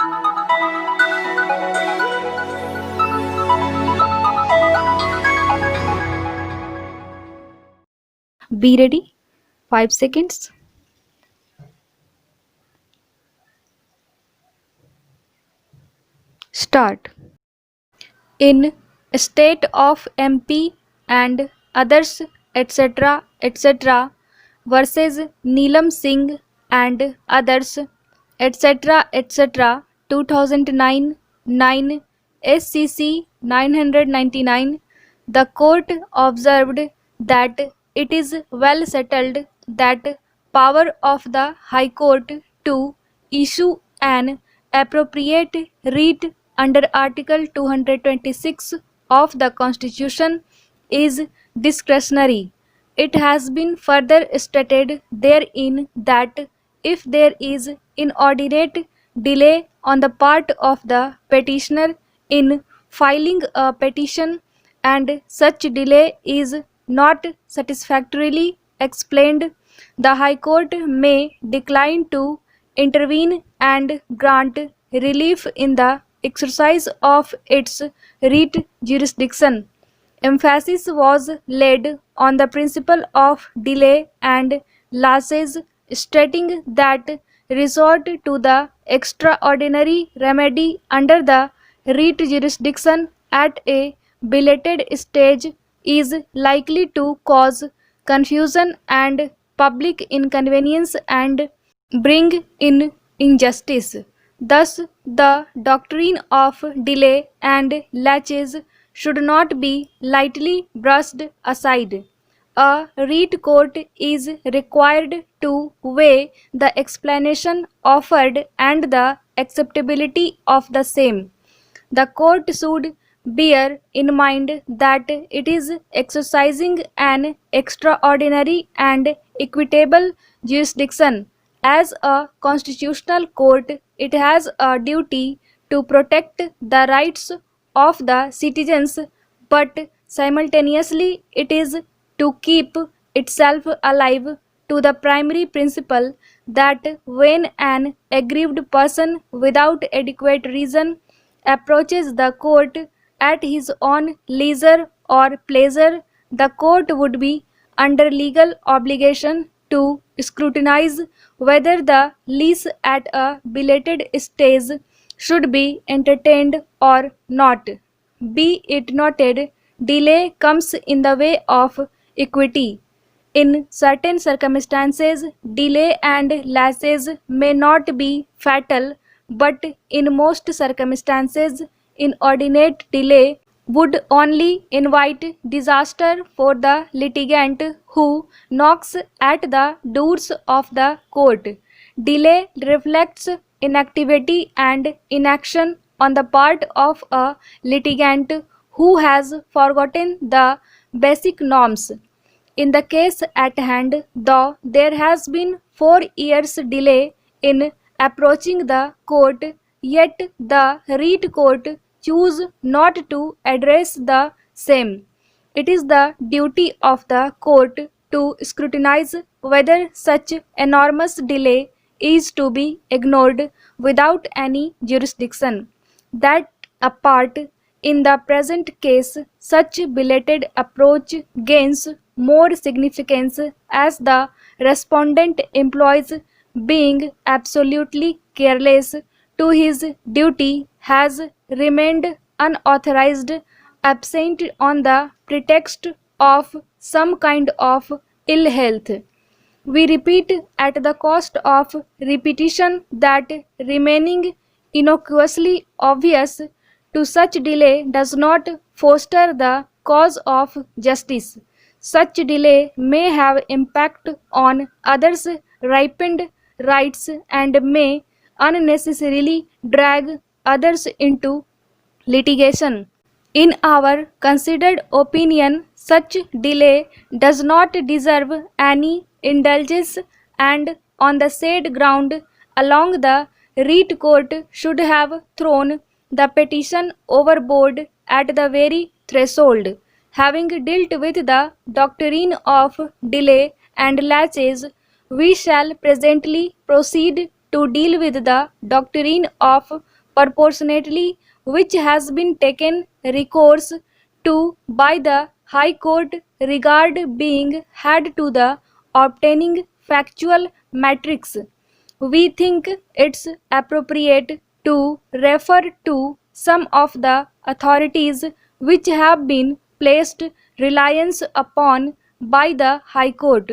Be ready. 5 seconds. Start. In state of MP and others etc. etc. versus Neelam Singh and others etc. etc. 2009 9 SCC 999, the court observed that it is well settled that power of the High Court to issue an appropriate writ under Article 226 of the Constitution is discretionary. It has been further stated therein that if there is inordinate delay on the part of the petitioner in filing a petition and such delay is not satisfactorily explained, the High Court may decline to intervene and grant relief in the exercise of its writ jurisdiction. Emphasis was laid on the principle of delay and lasses, stating that resort to the extraordinary remedy under the writ jurisdiction at a belated stage is likely to cause confusion and public inconvenience and bring in injustice. Thus, the doctrine of delay and laches should not be lightly brushed aside. A writ court is required to weigh the explanation offered and the acceptability of the same. The court should bear in mind that it is exercising an extraordinary and equitable jurisdiction. As a constitutional court, it has a duty to protect the rights of the citizens, but simultaneously it is to keep itself alive to the primary principle that when an aggrieved person without adequate reason approaches the court at his own leisure or pleasure, the court would be under legal obligation to scrutinize whether the lease at a belated stage should be entertained or not. Be it noted, delay comes in the way of equity. In certain circumstances, delay and lashes may not be fatal, but in most circumstances, inordinate delay would only invite disaster for the litigant who knocks at the doors of the court. Delay reflects inactivity and inaction on the part of a litigant who has forgotten the basic norms. In the case at hand, though there has been 4 years delay in approaching the court, yet the writ court choose not to address the same. It is the duty of the court to scrutinize whether such enormous delay is to be ignored without any jurisdiction. That apart, in the present case, such belated approach gains more significance as the respondent employs, being absolutely careless to his duty, has remained unauthorized, absent on the pretext of some kind of ill health. We repeat at the cost of repetition that remaining innocuously obvious to such delay does not foster the cause of justice. Such delay may have impact on others' ripened rights and may unnecessarily drag others into litigation. In our considered opinion, such delay does not deserve any indulgence, and on the said ground, along the writ court should have thrown the petition overboard at the very threshold. Having dealt with the doctrine of delay and laches, we shall presently proceed to deal with the doctrine of proportionately, which has been taken recourse to by the High Court regard being had to the obtaining factual matrix. We think it's appropriate to refer to some of the authorities which have been placed reliance upon by the High Court.